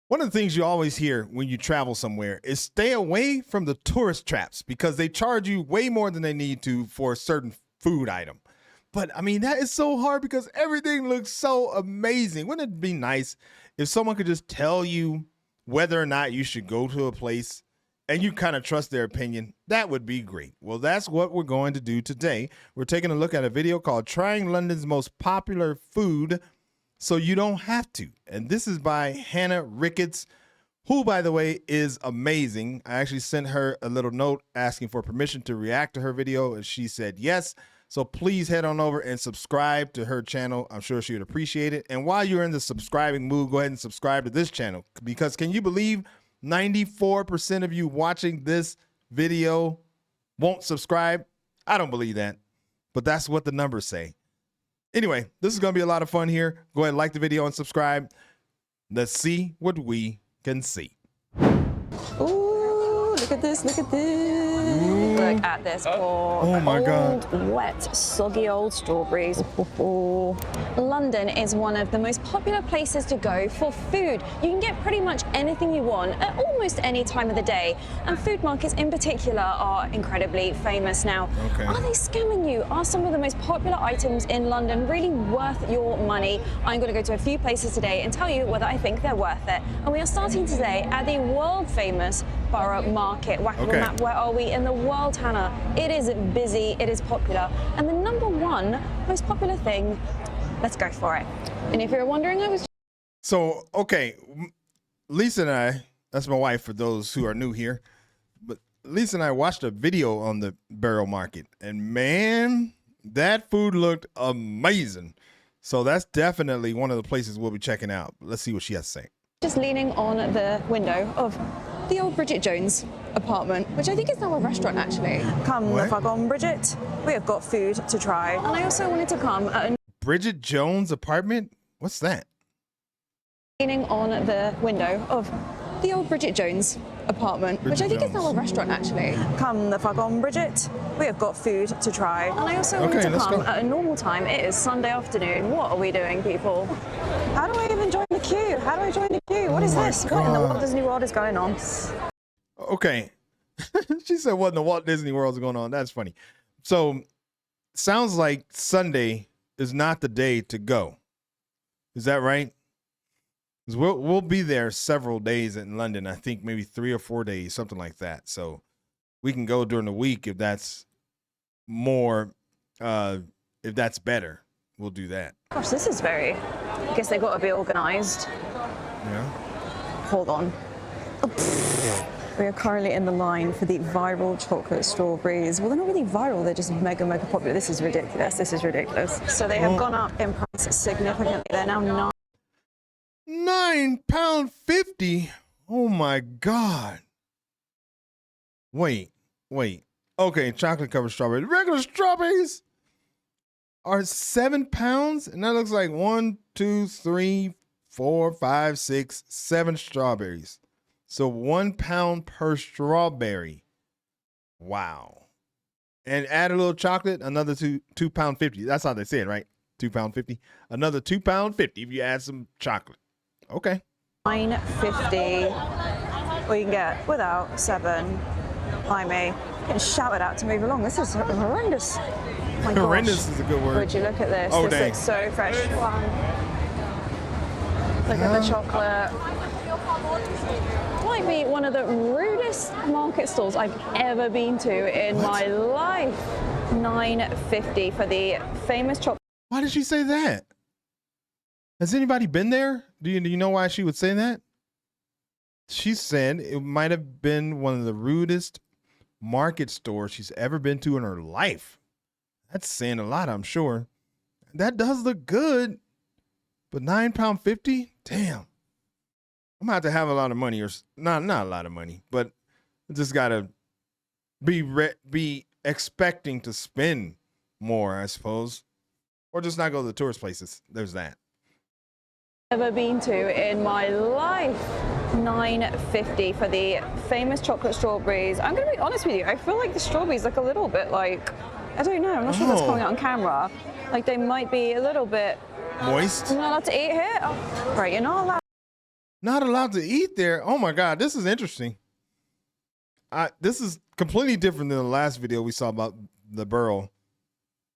One of the things you always hear when you travel somewhere is stay away from the tourist traps because they charge you way more than they need to for a certain food item. But I mean, that is so hard because everything looks so amazing. Wouldn't it be nice if someone could just tell you whether or not you should go to a place and you kind of trust their opinion? That would be great. Well, that's what we're going to do today. We're taking a look at a video called Trying London's Most Popular Food So You Don't Have to. And this is by Hannah Ricketts, who, by the way, is amazing. I actually sent her a little note asking for permission to react to her video, and she said yes. So please head on over and subscribe to her channel. I'm sure she would appreciate it. And while you're in the subscribing mood, go ahead and subscribe to this channel, because can you believe 94% of you watching this video won't subscribe? I don't believe that, but that's what the numbers say. Anyway, this is going to be a lot of fun here. Go ahead and like the video and subscribe. Let's see what we can see. Ooh, look at this, look at this. Look at this poor, Oh my God. wet, soggy old strawberries. London is one of the most popular places to go for food. You can get pretty much anything you want at almost any time of the day. And food markets in particular are incredibly famous now. Okay. Are they scamming you? Are some of the most popular items in London really worth your money? I'm going to go to a few places today and tell you whether I think they're worth it. And we are starting today at the world famous Borough Market. Whack of a map, where are we in the world, Hannah? It is busy, it is popular. And the number one most popular thing, let's go for it. And if you're wondering, I was... So, okay, Lisa and I, that's my wife for those who are new here, but Lisa and I watched a video on the Borough Market, and man, that food looked amazing. So that's definitely one of the places we'll be checking out. Let's see what she has to say. Just leaning on the window of the old Bridget Jones apartment, which I think is now a restaurant actually. Come the fuck on, Bridget. We have got food to try. And I also wanted to come at a... Bridget Jones apartment? What's that? Leaning on the window of the old Bridget Jones apartment, which I think is now a restaurant actually. Come the fuck on, Bridget. We have got food to try. And I also wanted to come at a normal time. It is Sunday afternoon. What are we doing, people? How do I even join the queue? How do I join the queue? What is this? God. What in the Walt Disney World is going on? Okay. She said what in the Walt Disney World is going on. That's funny. So sounds like Sunday is not the day to go. Is that right? 'Cause we'll be there several days in London. I think maybe 3 or 4 days, something like that. So we can go during the week if that's more, if that's better. We'll do that. Gosh, this is very... I guess they've got to be organised. Yeah. Hold on. We are currently in the line for the viral chocolate strawberries. Well, they're not really viral, they're just mega popular. This is ridiculous, this is ridiculous. So they have gone up in price significantly. They're now £9.50. Oh my God. Wait. Okay, chocolate covered strawberries. Regular strawberries are £7, and that looks like 1, 2, 3, 4, 5, 6, 7 strawberries. So £1 per strawberry. Wow. And add a little chocolate, another £2.50. That's how they say it, right? £2.50. Another £2.50 if you add some chocolate. Okay. $9.50. Or you can get without 7. Blimey. Getting shouted at to move along. This is horrendous. My gosh. Horrendous is a good word. Would you look at this? Oh, this dang. looks so fresh. Look at the chocolate. Might be one of the rudest market stalls I've ever been to in my life. $9.50 for the famous chocolate. Why did she say that? Has anybody been there? Do you know why she would say that? She said it might have been one of the rudest market stores she's ever been to in her life. That's saying a lot, I'm sure. That does look good, but £9.50? Damn. I'm gonna have to have a lot of money, or not a lot of money, but I just gotta be expecting to spend more, I suppose, or just not go to the tourist places. There's that. Ever been to in my life. $9.50 for the famous chocolate strawberries. I'm gonna be honest with you, I feel like the strawberries look a little bit like, I don't know, I'm not sure that's coming out on camera. Like they might be a little bit moist. I'm not allowed to eat here. Oh, right, you're not allowed. Not allowed to eat there. Oh my God, this is interesting. This is completely different than the last video we saw about the borough.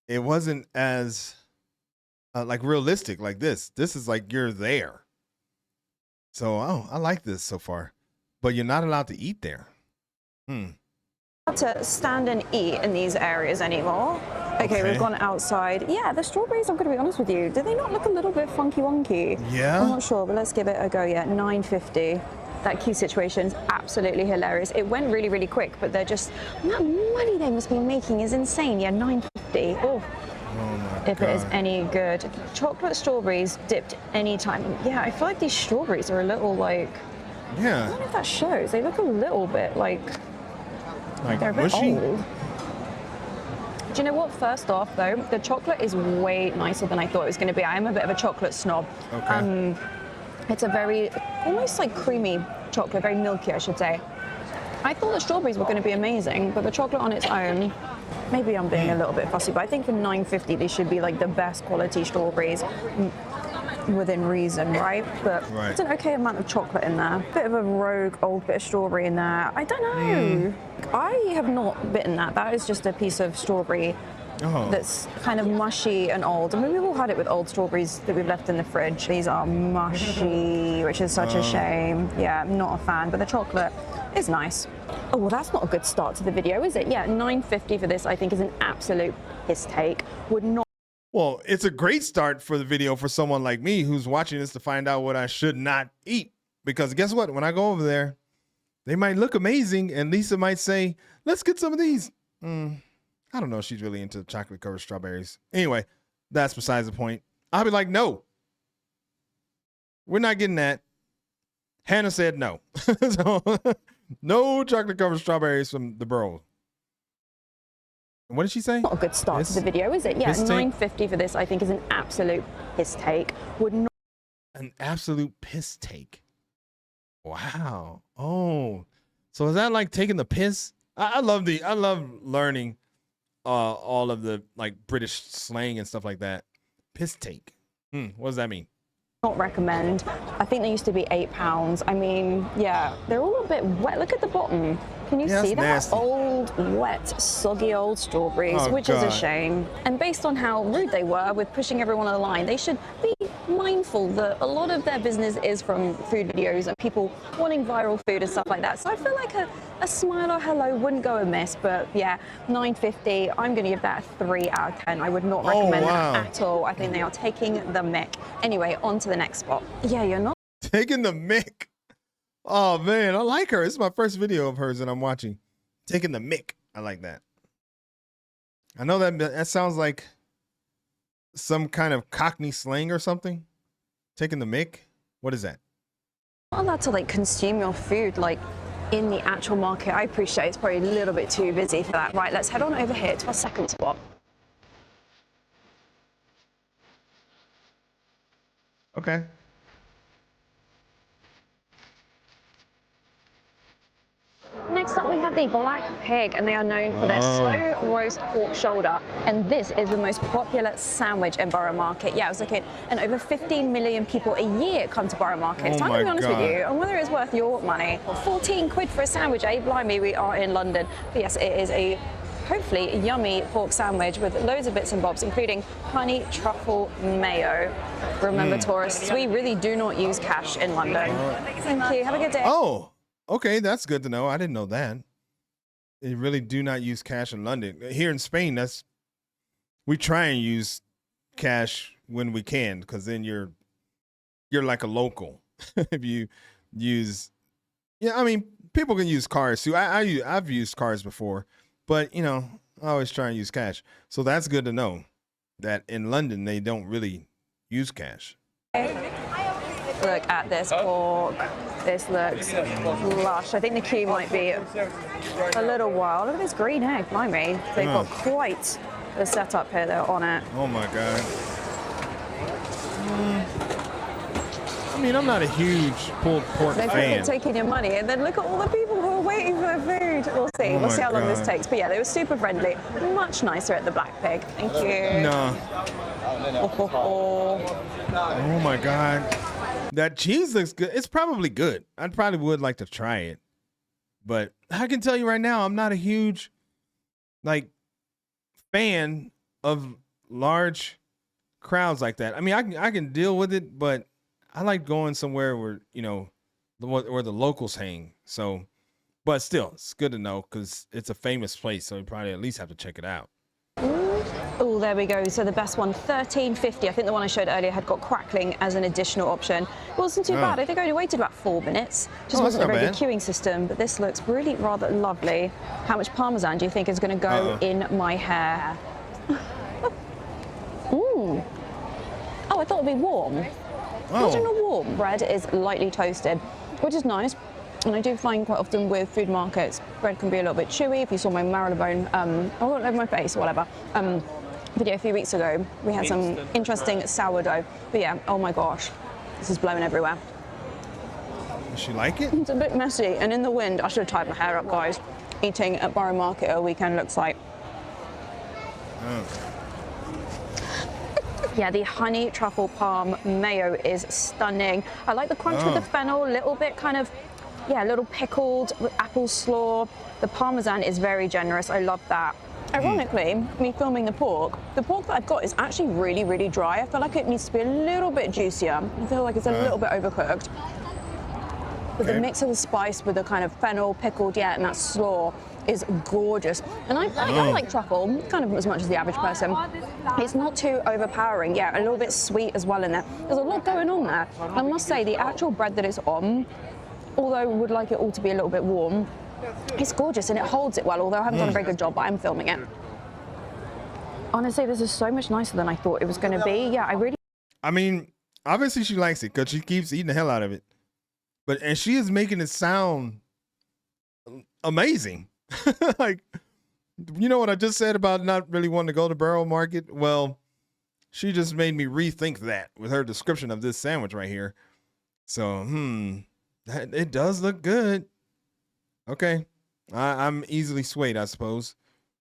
It wasn't as like realistic like this. This is like you're there. So I like this so far, but you're not allowed to eat there. To stand and eat in these areas anymore. Okay, we've gone outside. Yeah, the strawberries, I'm going to be honest with you, do they not look a little bit funky wonky? Yeah. I'm not sure, but let's give it a go. Yeah, $9.50. That queue situation is absolutely hilarious. It went really, really quick, but they're just, that money they must be making is insane. Yeah, $9.50. Oh my if God. It is any good. Chocolate strawberries dipped any time. Yeah, I feel like these strawberries are a little like, yeah. I don't know if that shows. They look a little bit like they're a bit mushy? old. Do you know what? First off, though, the chocolate is way nicer than I thought it was going to be. I am a bit of a chocolate snob. Okay. It's a very, almost like creamy chocolate, very milky, I should say. I thought the strawberries were going to be amazing, but the chocolate on its own, maybe I'm being a little bit fussy, but I think for $9.50 they should be like the best quality strawberries within reason, right? But it's an okay amount of chocolate in there. Bit of a rogue old bit of strawberry in there. I don't know. I have not bitten that. That is just a piece of strawberry that's kind of mushy and old. I mean, we've all had it with old strawberries that we've left in the fridge. These are mushy, which is such a shame. Yeah, I'm not a fan, but the chocolate is nice. Oh, well, that's not a good start to the video, is it? Yeah, $9.50 for this, I think, is an absolute piss take. Would not. Well, it's a great start for the video for someone like me who's watching this to find out what I should not eat. Because guess what? When I go over there, they might look amazing, and Lisa might say, let's get some of these. I don't know if she's really into chocolate covered strawberries. Anyway, that's besides the point. I'll be like, no, we're not getting that. Hannah said no. So, no chocolate covered strawberries from the borough. What did she say? Not a good start to the video, is it? Yeah, $9.50 for this, I think, is an absolute piss take. Would not. An absolute piss take. Wow. Oh, so is that like taking the piss? I love learning all of the like British slang and stuff like that. Piss take. What does that mean? Not recommend. I think they used to be £8. I mean, yeah, they're all a bit wet. Look at the bottom. Can you see that? Nasty. Old, wet, soggy old strawberries, which is a shame. And based on how rude they were with pushing everyone on the line, they should be mindful that a lot of their business is from food videos and people wanting viral food and stuff like that. So I feel like a smile or hello wouldn't go amiss, but yeah, $9.50, I'm going to give that a 3 out of 10. I would not recommend that at all. I think they are taking the mick. Anyway, on to the next spot. Yeah, you're not taking the mick. Oh man, I like her. This is my first video of hers that I'm watching. Taking the mick. I like that. I know that sounds like some kind of Cockney slang or something. Taking the mick. What is that? Not allowed to like consume your food like in the actual market. I appreciate it's probably a little bit too busy for that. Right, let's head on over here to our second spot. Okay. Next up, we have the Black Pig, and they are known for their slow roast pork shoulder. And this is the most popular sandwich in Borough Market. Yeah, I was looking, and over 15 million people a year come to Borough Market. So I'm going to be honest with you, and whether it's worth your money. 14 quid for a sandwich, eh? Blimey, we are in London. But yes, it is a hopefully yummy pork sandwich with loads of bits and bobs, including honey truffle mayo. Remember, tourists, we really do not use cash in London. Thank you. Have a good day. Oh. Okay, that's good to know. I didn't know that. They really do not use cash in London. Here in Spain, we try and use cash when we can, because then you're like a local. If you use, I mean, people can use cards too. I've used cards before, but I always try and use cash. So that's good to know that in London they don't really use cash. Look at this pork. This looks lush. I think the queue might be a little while. Look at this green egg, blimey. They've got quite the setup here though on it. Oh my God. I mean, I'm not a huge pulled pork fan. They're taking your money, and then look at all the people who are waiting for their food. We'll see. We'll see how long this takes. But yeah, they were super friendly. Much nicer at the Black Pig. Thank you. No. Oh my God. That cheese looks good. It's probably good. I probably would like to try it. But I can tell you right now, I'm not a huge fan of large crowds like that. I mean, I can deal with it, but I like going somewhere where, where the locals hang. So, but still, it's good to know because it's a famous place. So you probably at least have to check it out. Oh, there we go. So the best one, $13.50. I think the one I showed earlier had got crackling as an additional option. It wasn't too bad. I think I only waited about 4 minutes. Just wasn't a very good queuing system, but this looks really rather lovely. How much Parmesan do you think is going to go in my hair? Oh, I thought it'd be warm. Not warm. Bread is lightly toasted, which is nice. And I do find quite often with food markets, bread can be a little bit chewy. If you saw my marylebone, all over my face, whatever, video a few weeks ago, we had some interesting sourdough. But yeah, oh my gosh, this is blowing everywhere. Does she like it? It's a bit messy, and in the wind, I should have tied my hair up, guys. Eating at Borough Market a weekend looks like. Yeah, the honey truffle palm mayo is stunning. I like the crunch with the fennel, a little bit kind of, a little pickled with apple slaw. The Parmesan is very generous. I love that. Ironically, me filming the pork that I've got is actually really, really dry. I feel like it needs to be a little bit juicier. I feel like it's a little bit overcooked. But the mix of the spice with the kind of fennel, pickled, and that slaw is gorgeous. And I like truffle, kind of as much as the average person. It's not too overpowering. Yeah, a little bit sweet as well in there. There's a lot going on there. I must say, the actual bread that it's on, although I would like it all to be a little bit warm, it's gorgeous and it holds it well, although I haven't done a very good job, but I'm filming it. Honestly, this is so much nicer than I thought it was going to be. Yeah, I mean, obviously she likes it because she keeps eating the hell out of it. And she is making it sound amazing. Like, you know what I just said about not really wanting to go to Borough Market? Well, she just made me rethink that with her description of this sandwich right here. So, it does look good. Okay. I'm easily swayed, I suppose.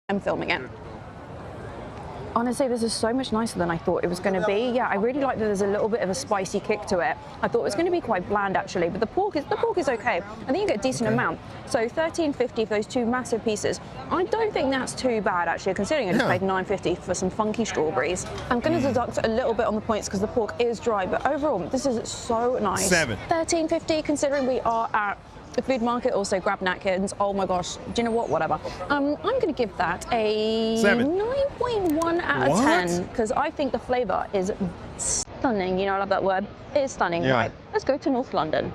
I'm filming it. Honestly, this is so much nicer than I thought it was going to be. Yeah, I really like that there's a little bit of a spicy kick to it. I thought it was going to be quite bland, actually, but the pork is okay. I think you get a decent amount. So $13.50 for those two massive pieces. I don't think that's too bad, actually, considering I just paid $9.50 for some funky strawberries. I'm going to deduct a little bit on the points because the pork is dry, but overall, this is so nice. $13.50, considering we are at the food market. Also grab napkins. Oh my gosh, do you know what? Whatever. I'm going to give that a 9.1 out of 10 because I think the flavour is stunning. You know, I love that word. It is stunning. Yeah. Right, let's go to North London.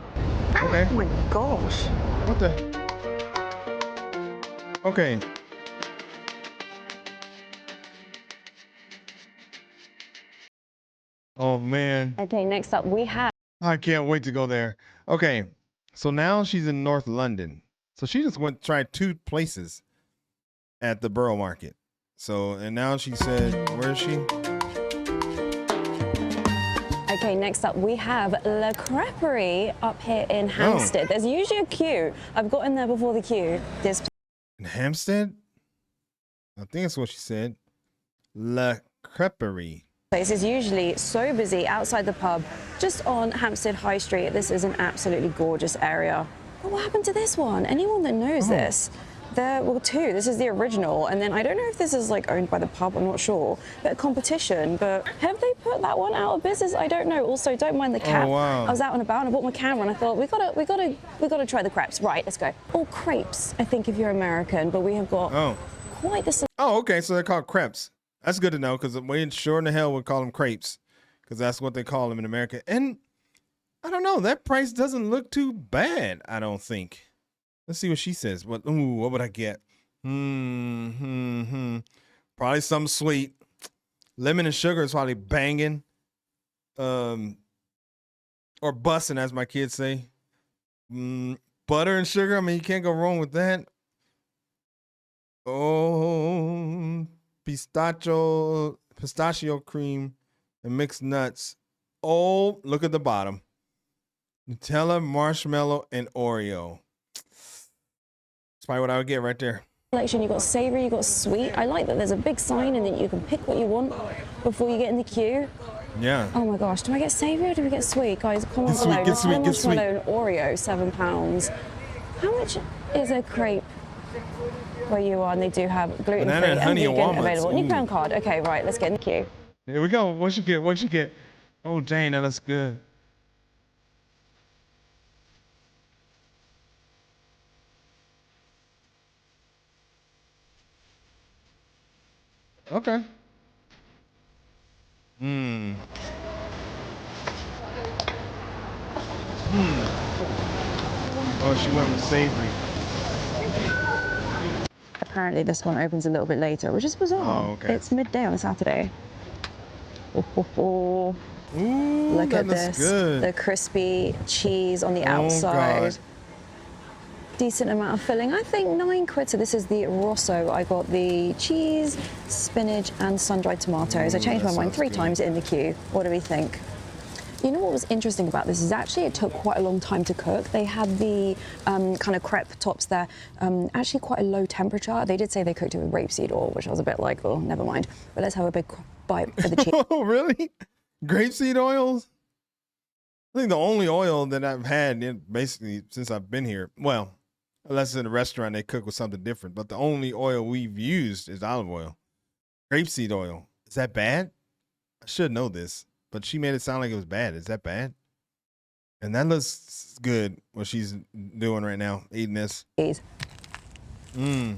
Okay. Oh my gosh. What the? Okay. Oh man. Okay, next up we have. I can't wait to go there. Okay. So now she's in North London. So she just went tried 2 places at the Borough Market. So, and now she said, where is she? Okay, next up we have La Creperie up here in Hampstead. There's usually a queue. I've got in there before the queue. In Hampstead? I think that's what she said. La Creperie. Place is usually so busy outside the pub, just on Hampstead High Street. This is an absolutely gorgeous area. But what happened to this one? Anyone that knows this? Well, 2. This is the original, and then I don't know if this is like owned by the pub. I'm not sure. But a competition. But have they put that one out of business? I don't know. Also, don't mind the cat. Oh, wow. I was out and about and I bought my camera and I thought we gotta try the crepes. Right, let's go. Or crepes, I think, if you're American. But we have got quite the. Oh, okay. So they're called crepes. That's good to know because we sure in the hell would call them crepes because that's what they call them in America. And I don't know, that price doesn't look too bad, I don't think. Let's see what she says. What would I get? Probably something sweet. Lemon and sugar is probably banging. Or busting, as my kids say. Butter and sugar, I mean, you can't go wrong with that. Oh, pistachio cream and mixed nuts. Oh, look at the bottom. Nutella, marshmallow, and Oreo. That's probably what I would get right there. You've got savory, you've got sweet. I like that there's a big sign and that you can pick what you want before you get in the queue. Yeah. Oh my gosh, do I get savoury or do we get sweet? Guys, comment Get sweet, below. get sweet, How get much sweet. an Oreo? £7. How much is a crepe where you are? And they do have gluten-free Banana and honey and and vegan walnuts. available. New Ooh. crown card. Okay, right, let's get in the queue. Here we go. What you get? What you get? Oh, dang, that looks good. Okay. Mmm. Oh, she went with savory. Apparently this one opens a little bit later, which is bizarre. Oh, okay. It's midday on a Saturday. Oh, oh, oh. Ooh, Look that at looks this. good. The crispy cheese on the Oh, outside. God. Decent amount of filling. I think £9. So this is the Rosso. I got the cheese, spinach, and sun-dried tomatoes. I changed my that mind sounds 3 good. times in the queue. What do we think? You know what was interesting about this is actually it took quite a long time to cook. They had the kind of crepe tops there, actually quite a low temperature. They did say they cooked it with rapeseed oil, which I was a bit like, oh, never mind. But let's have a big bite for the cheese. Oh, really? Grapeseed oils? I think the only oil that I've had basically since I've been here, well, unless in a restaurant they cook with something different, but the only oil we've used is olive oil. Grapeseed oil. Is that bad? I should know this, but she made it sound like it was bad. Is that bad? And that looks good, what she's doing right now, eating this. Mmm.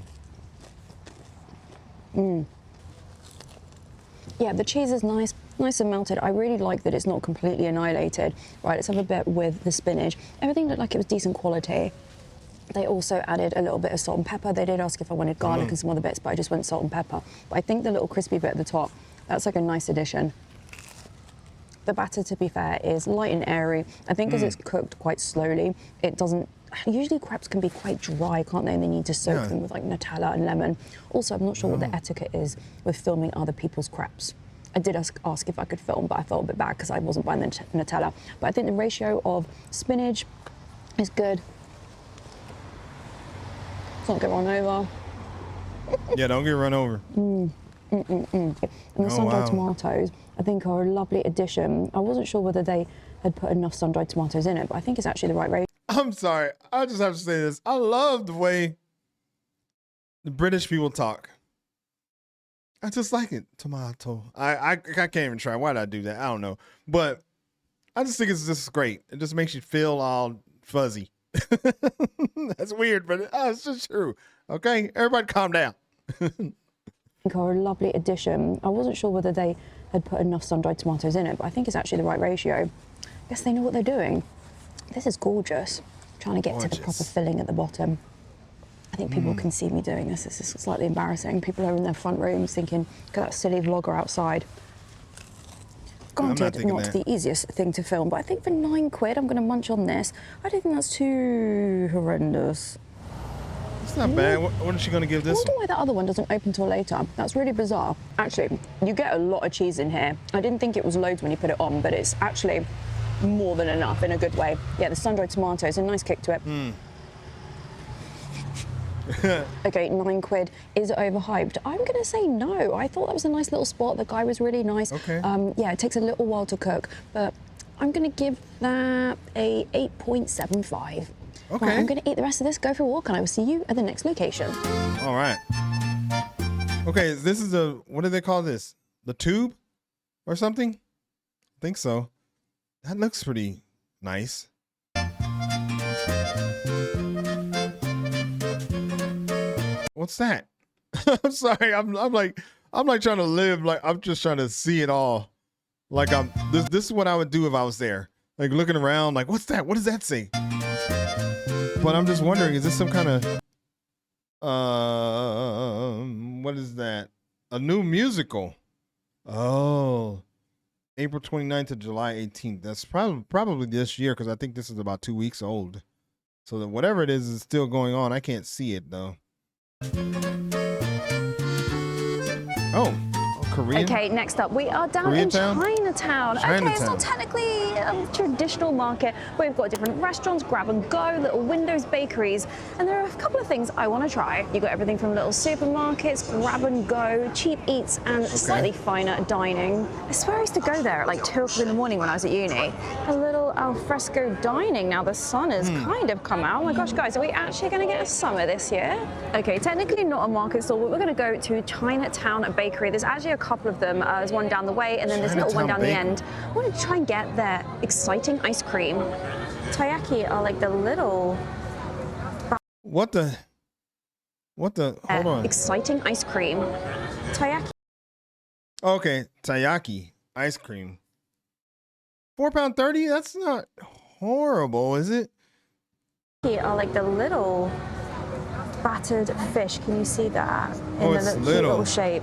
Yeah, the cheese is nice and melted. I really like that it's not completely annihilated. Right, let's have a bit with the spinach. Everything looked like it was decent quality. They also added a little bit of salt and pepper. They did ask if I wanted garlic and some other bits, but I just went salt and pepper. But I think the little crispy bit at the top, that's like a nice addition. The batter, to be fair, is light and airy. I think as it's cooked quite slowly, it doesn't... Usually crepes can be quite dry, can't they? And they need to soak them with like Nutella and lemon. Also, I'm not sure what the etiquette is with filming other people's crepes. I did ask if I could film, but I felt a bit bad because I wasn't buying the Nutella. But I think the ratio of spinach is good. Let's not get run over. Yeah, don't get run over. And the sun-dried tomatoes, I think, are a lovely addition. I wasn't sure whether they had put enough sun-dried tomatoes in it, but I think it's actually the right ratio. I'm sorry. I just have to say this. I love the way the British people talk. I just like it. Tomato. I can't even try. Why did I do that? I don't know. But I just think it's just great. It just makes you feel all fuzzy. That's weird, but it's just true. Okay? Everybody calm down. Are a lovely addition. I wasn't sure whether they had put enough sun-dried tomatoes in it, but I think it's actually the right ratio. I guess they know what they're doing. This is gorgeous. Trying to get to the proper filling at the bottom. I think people can see me doing this. This is slightly embarrassing. People are in their front rooms thinking, look at that silly vlogger outside. Granted, not the easiest thing to film, but I think for £9, I'm going to munch on this. I don't think that's too horrendous. It's not bad. What is she going to give this I wonder one? why that other one doesn't open till later. That's really bizarre. Actually, you get a lot of cheese in here. I didn't think it was loads when you put it on, but it's actually more than enough in a good way. Yeah, the sun-dried tomatoes, a nice kick to it. Okay, £9. Is it overhyped? I'm going to say no. I thought that was a nice little spot. The guy was really nice. Okay. Yeah, it takes a little while to cook, but I'm going to give that a 8.75. Okay. Right, I'm going to eat the rest of this, go for a walk, and I will see you at the next location. All right. Okay, this is what do they call this? The tube or something? I think so. That looks pretty nice. What's that? I'm sorry. I'm like trying to live like I'm just trying to see it all. Like this is what I would do if I was there. Like looking around like what's that? What does that say? But I'm just wondering, is this some kind of what is that? A new musical. Oh. April 29th to July 18th. That's probably this year because I think this is about 2 weeks old. So that whatever it is still going on. I can't see it though. Oh, Korean? Okay, next up, we are down Koreatown? in Chinatown. Okay, it's Chinatown. not technically a traditional market, but we've got different restaurants, grab and go, little windows, bakeries, and there are a couple of things I want to try. You've got everything from little supermarkets, grab and go, cheap eats, and slightly finer dining. I swear I used to go there at like 2 o'clock in the morning when I was at uni. A little al fresco dining. Now the sun has kind of come out. Oh my gosh, guys, are we actually going to get a summer this year? Okay, technically not a market stall, but we're going to go to Chinatown Bakery. There's actually a couple of them. There's one down the way, and then there's a little one down the end. I want to try and get their exciting ice cream. Taiyaki are like the little... What the? Hold on. Exciting ice cream. Taiyaki. Okay, taiyaki ice cream. £4.30. That's not horrible, is it? Are like the little battered fish. Can you see that? In It's the cute little shape.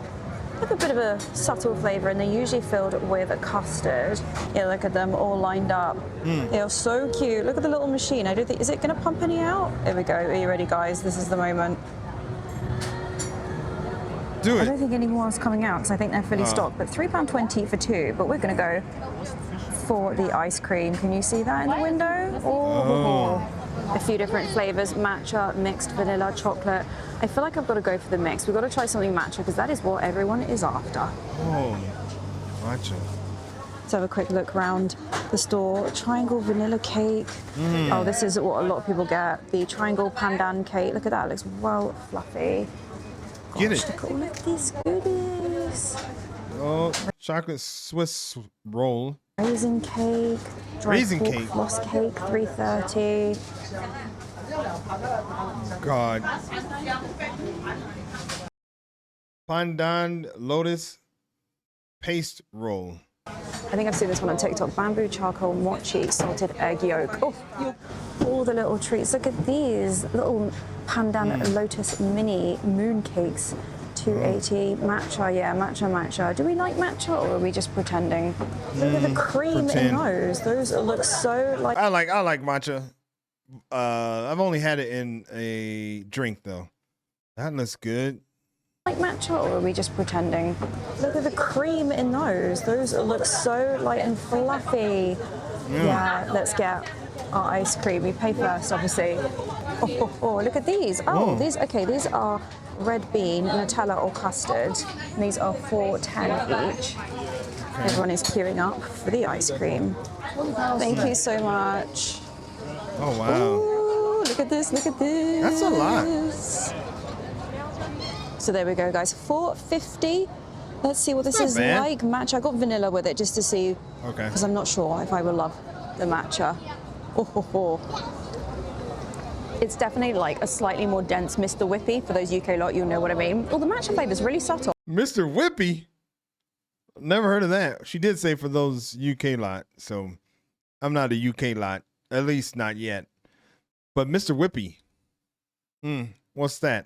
Have a bit of a subtle flavour, and they're usually filled with a custard. Yeah, look at them all lined up. They are so cute. Look at the little machine. I don't think, is it going to pump any out? Here we go. Are you ready, guys? This is the moment. Do I it. don't think any more is coming out because I think they're fully stocked. But £3.20 for two. But we're going to go for the ice cream. Can you see that in the window? Oh. A few different flavors: matcha, mixed vanilla, chocolate. I feel like I've got to go for the mix. We've got to try something matcha because that is what everyone is after. Oh, matcha. Let's have a quick look around the store. Triangle vanilla cake. Oh, this is what a lot of people get. The triangle pandan cake. Look at that. It looks well fluffy. Get it. Look at all of these goodies. Oh, chocolate Swiss roll. Raisin cake. Raisin cake. Floss cake. $3.30. God. Pandan lotus paste roll. I think I've seen this one on TikTok. Bamboo charcoal mochi salted egg yolk. Oh, all the little treats. Look at these little pandan lotus mini moon cakes. $2.80. Matcha, yeah, matcha. Do we like matcha, or are we just pretending? Look at the cream in those. Those look so like. I like matcha. I've only had it in a drink though. That looks good. Like matcha, or are we just pretending? Look at the cream in those. Those look so light and fluffy. Yeah, let's get our ice cream. We pay first, obviously. Oh, look at these. These are red bean, Nutella or custard. And these are $4.10 each. Everyone is queuing up for the ice cream. Thank you so much. Oh wow. Ooh, look at this. That's a lot. So there we go, guys. $4.50. Let's see what this not is bad. like. Matcha. I got vanilla with it just to see. Okay. Because I'm not sure if I will love the matcha. It's definitely like a slightly more dense Mr. Whippy. For those UK lot, you'll know what I mean. Oh, the matcha flavour is really subtle. Mr. Whippy? Never heard of that. She did say for those UK lot, so I'm not a UK lot, at least not yet. But Mr. Whippy, what's that?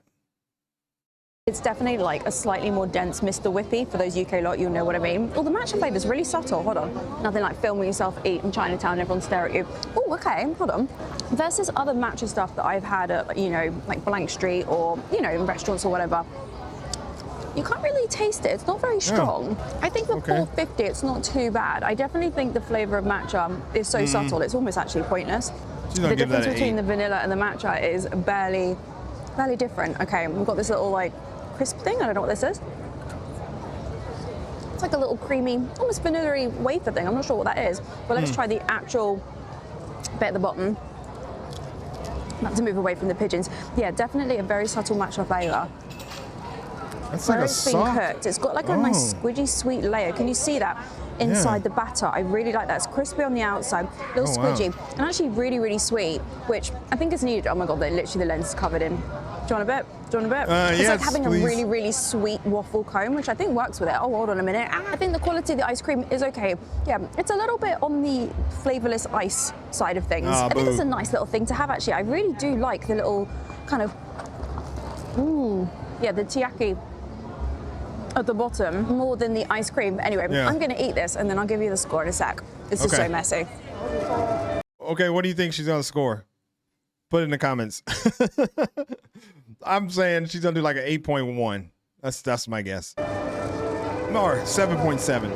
It's definitely like a slightly more dense Mr. Whippy. For those UK lot, you'll know what I mean. Oh, the matcha flavour is really subtle. Hold on. Nothing like filming yourself eat in Chinatown and everyone stare at you. Oh, okay. Hold on. Versus other matcha stuff that I've had at, like Blank Street or, in restaurants or whatever. You can't really taste it. It's not very strong. I think for $4.50, it's not too bad. I definitely think the flavour of matcha is so subtle. It's almost actually pointless. The difference between the vanilla and the matcha is barely different. Okay, we've got this little like crisp thing. I don't know what this is. It's like a little creamy, almost vanilla-y wafer thing. I'm not sure what that is. But let's try the actual bit at the bottom. I have to move away from the pigeons. Yeah, definitely a very subtle matcha flavour. That's Where like a it's been soft. cooked, it's got like a nice squidgy sweet layer. Can you see that inside the batter? I really like that. It's crispy on the outside, a little squidgy, and actually really, really sweet, which I think is needed. Oh my God, literally the lens is covered in. Do you want a bit? It's yes, like having please. a really, really sweet waffle cone, which I think works with it. Oh, hold on a minute. I think the quality of the ice cream is okay. Yeah, it's a little bit on the flavourless ice side of things. I think it's a nice little thing to have, actually. I really do like the little kind of, the taiyaki at the bottom more than the ice cream. Anyway, I'm going to eat this and then I'll give you the score in a sec. This is so messy. Okay, what do you think she's going to score? Put it in the comments. I'm saying she's going to do like an 8.1. That's my guess. Or 7.7.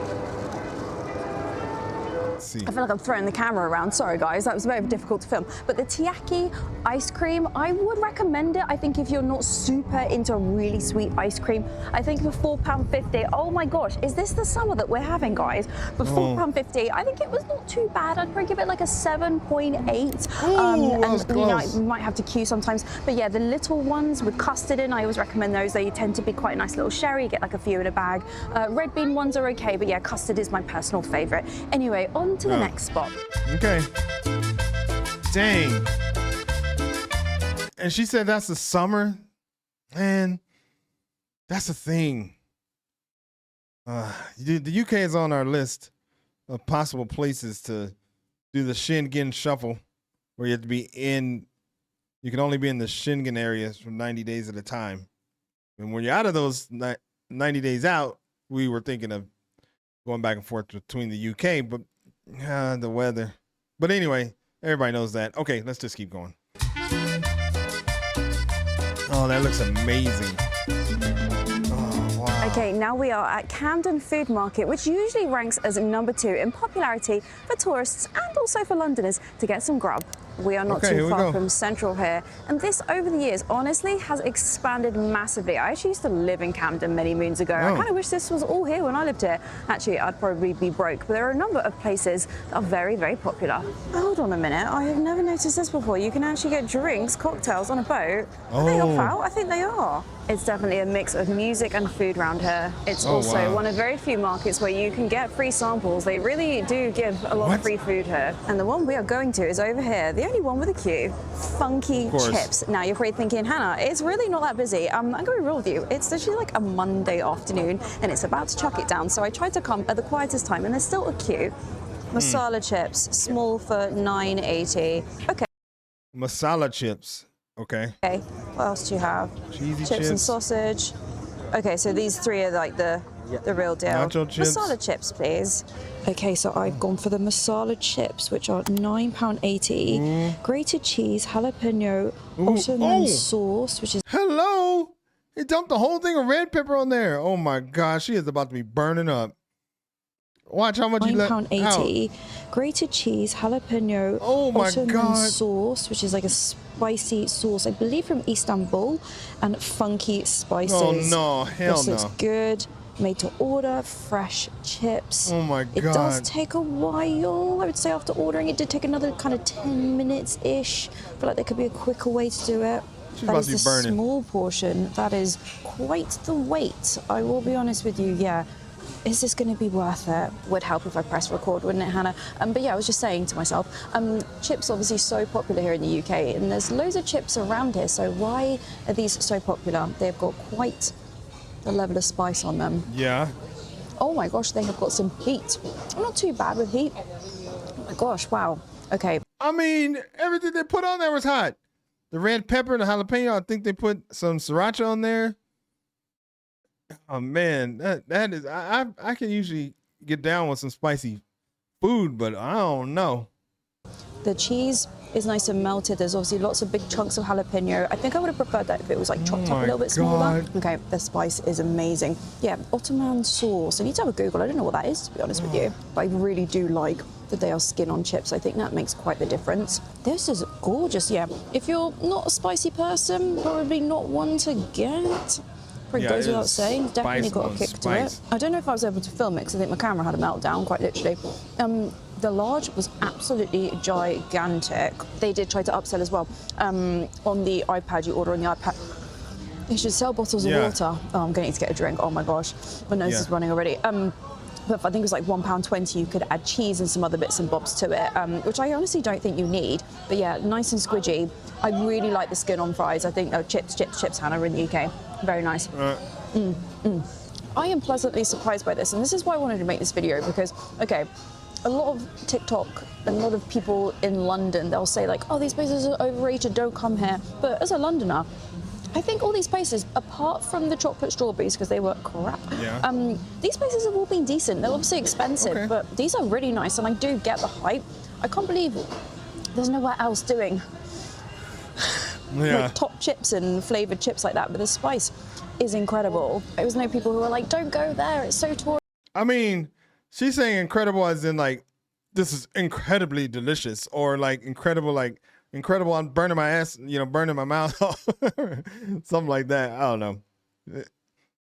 See. I feel like I'm throwing the camera around. Sorry, guys, that was very difficult to film. But the Tiaki ice cream, I would recommend it. I think if you're not super into really sweet ice cream, I think for £4.50, oh my gosh, is this the summer that we're having, guys? For £4.50, I think it was not too bad. I'd probably give it like a 7.8. You might have to queue sometimes. But yeah, the little ones with custard in, I always recommend those. They tend to be quite a nice little sherry. You get like a few in a bag. Red bean ones are okay, but yeah, custard is my personal favorite. Anyway, on to the next spot. Okay. Dang. And she said that's the summer. And that's the thing. The UK is on our list of possible places to do the Schengen shuffle, where you have to be you can only be in the Schengen areas for 90 days at a time. And when you're out of those 90 days out, we were thinking of going back and forth between the UK, but the weather. But anyway, everybody knows that. Okay, let's just keep going. Oh, that looks amazing. Oh, wow. Okay, now we are at Camden Food Market, which usually ranks as number 2 in popularity for tourists and also for Londoners to get some grub. We are not too far from Central here, and this over the years honestly has expanded massively. I actually used to live in Camden many moons ago. I kind of wish this was all here when I lived here. Actually, I'd probably be broke, but there are a number of places that are very, very popular. Hold on a minute, I have never noticed this before. You can actually get drinks, cocktails on a boat. Are they off out? I think they are. It's definitely a mix of music and food around here. It's also one of very few markets where you can get free samples. They really do give a lot of free food here. And the one we are going to is over here, the only one with a queue. Funky Chips. Now you're probably thinking, Hannah, it's really not that busy. I'm going to be real with you. It's literally like a Monday afternoon and it's about to chuck it down. So I tried to come at the quietest time and there's still a queue. Masala chips, small for $9.80. Okay. Masala chips. Okay. Okay, what else do you have? Cheesy chips and sausage. Okay, so these three are like the real deal. Nacho chips. Masala chips, please. Okay, so I've gone for the masala chips, which are £9.80. Grated cheese, jalapeno, Ottoman sauce, which is... Hello! He dumped the whole thing of red pepper on there. Oh my gosh, she is about to be burning up. Watch how much you let out. £9.80. Grated cheese, jalapeno, Ottoman sauce, which is like a spicy sauce, I believe from Istanbul, and funky spices. Oh no, hell this looks good. Made to order, fresh chips. Oh my God. It does take a while. I would say after ordering, it did take another kind of 10 minutes-ish. I feel like there could be a quicker way to do it. That is the small portion. That is quite the weight. I will be honest with you, yeah. Is this going to be worth it? Would help if I press record, wouldn't it, Hannah? But yeah, I was just saying to myself, chips obviously so popular here in the UK, and there's loads of chips around here, so why are these so popular? They've got quite a level of spice on them. Yeah. Oh my gosh, they have got some heat. Not too bad with heat. Oh my gosh, wow. Okay. I mean, everything they put on there was hot. The red pepper, the jalapeno, I think they put some sriracha on there. Oh man, that is I can usually get down with some spicy food, but I don't know. The cheese is nice and melted. There's obviously lots of big chunks of jalapeno. I think I would have preferred that if it was like chopped up a little bit smaller. Okay, the spice is amazing. Yeah, Ottoman sauce. I need to have a Google. I don't know what that is, to be honest with you. But I really do like that they are skin on chips. I think that makes quite the difference. This is gorgeous, yeah. If you're not a spicy person, probably not one to get. Probably goes without saying. Definitely got a kick to it. I don't know if I was able to film it because I think my camera had a meltdown, quite literally. The large was absolutely gigantic. They did try to upsell as well. On the iPad, you order on the iPad. They should sell bottles of water. Oh, I'm going to get a drink. Oh my gosh, my nose is running already. But I think it was like £1.20. You could add cheese and some other bits and bobs to it, which I honestly don't think you need. But yeah, nice and squidgy. I really like the skin on fries. I think chips, Hannah, in the UK. Very nice. I am pleasantly surprised by this, and this is why I wanted to make this video, because, okay, a lot of TikTok, a lot of people in London, they'll say like, oh, these places are overrated, don't come here. But as a Londoner, I think all these places, apart from the chocolate strawberries, because they were crap, these places have all been decent. They're obviously expensive, but these are really nice, and I do get the hype. I can't believe there's nowhere else doing Yeah. like top chips and flavored chips like that, but the spice is incredible. There was no people who were like, don't go there, it's so touristy. I mean, she's saying incredible as in like, this is incredibly delicious, or like incredible, I'm burning my ass, burning my mouth off, something like that. I don't know.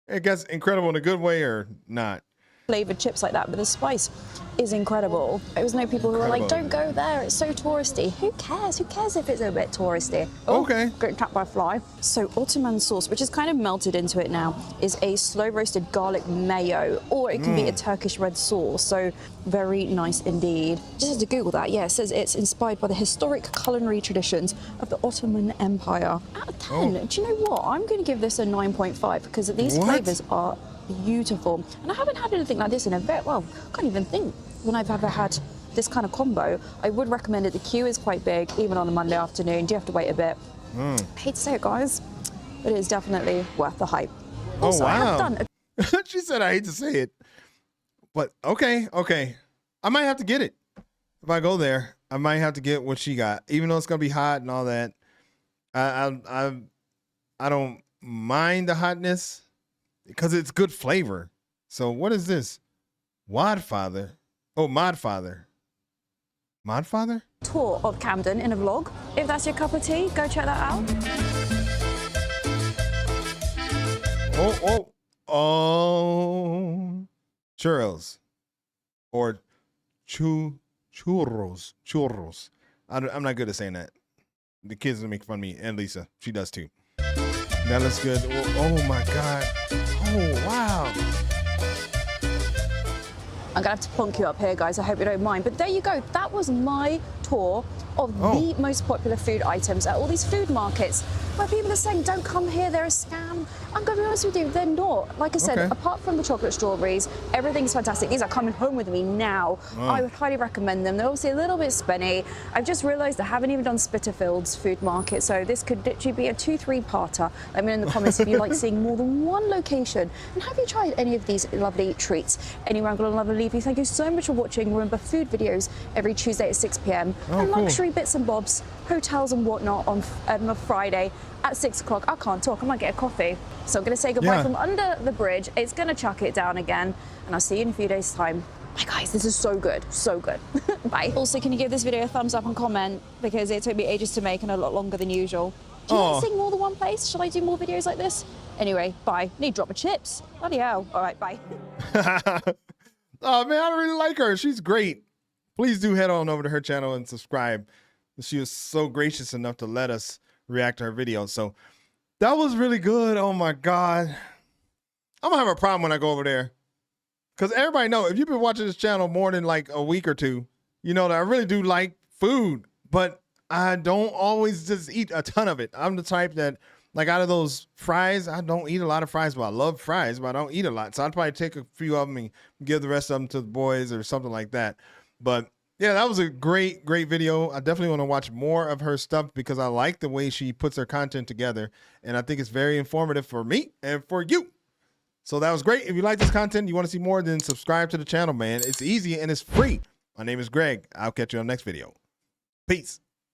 I guess incredible in a good way or not. Flavored chips like that, but the spice is incredible. There was no people who were like, don't go there, it's so touristy. Who cares? Who cares if it's a bit touristy? Oh, okay. Getting trapped by a fly. So Ottoman sauce, which is kind of melted into it now, is a slow roasted garlic mayo, or it can be a Turkish red sauce. So very nice indeed. Just had to Google that. Yeah, it says it's inspired by the historic culinary traditions of the Ottoman Empire. Out of 10, do you know what? I'm going to give this a 9.5 because these flavors are beautiful, and I haven't had anything like this in a very I can't even think when I've ever had this kind of combo. I would recommend it. The queue is quite big, even on a Monday afternoon. Do you have to wait a bit? I hate to say it, guys, but it is definitely worth the hype. Also, wow. I have done She said, I hate to say it, but okay. I might have to get it. If I go there, I might have to get what she got, even though it's gonna be hot and all that. I don't mind the hotness, because it's good flavor. So what is this? Wadfather. Oh, Modfather. Modfather? tour of Camden in a vlog. If that's your cup of tea, go check that out. Oh. Churros. Or churros. I'm not good at saying that. The kids will make fun of me, and Lisa. She does too. That looks good. Oh my God. Oh, wow. I'm gonna have to plonk you up here, guys. I hope you don't mind. But there you go. That was my tour of the most popular food items at all these food markets where people are saying, don't come here, they're a scam. I'm gonna be honest with you, they're not. Like I said, apart from the chocolate strawberries, everything's fantastic. These are coming home with me now. I would highly recommend them. They're obviously a little bit spenny. I've just realized I haven't even done Spitalfields food market, so this could literally be a 2-3-parter. Let me know in the comments if you like seeing more than one location. And have you tried any of these lovely treats? Anyway, I'm gonna love and leave you. Thank you so much for watching. Remember, food videos every Tuesday at 6 p.m. and luxury bits and bobs, hotels and whatnot on a Friday at 6 o'clock. I can't talk, I might get a coffee. So I'm gonna say goodbye from under the bridge. It's gonna chuck it down again, and I'll see you in a few days' time. Bye guys, this is so good, so good. Bye. Also, can you give this video a thumbs up and comment, because it took me ages to make and a lot longer than usual. Do you like seeing more than one place? Shall I do more videos like this? Anyway, bye. Need a drop of chips. Bloody hell. All right, bye. Oh man, I really like her. She's great. Please do head on over to her channel and subscribe. She was so gracious enough to let us react to her videos. So that was really good. Oh my God. I'm gonna have a problem when I go over there. Because everybody know, if you've been watching this channel more than like a week or two, you know that I really do like food, but I don't always just eat a ton of it. I'm the type that, like, out of those fries, I don't eat a lot of fries, but I love fries, but I don't eat a lot. So I'd probably take a few of them and give the rest of them to the boys or something like that. But yeah, that was a great video. I definitely want to watch more of her stuff because I like the way she puts her content together. And I think it's very informative for me and for you. So that was great. If you like this content, you want to see more, then subscribe to the channel, man. It's easy and it's free. My name is Greg. I'll catch you on the next video. Peace.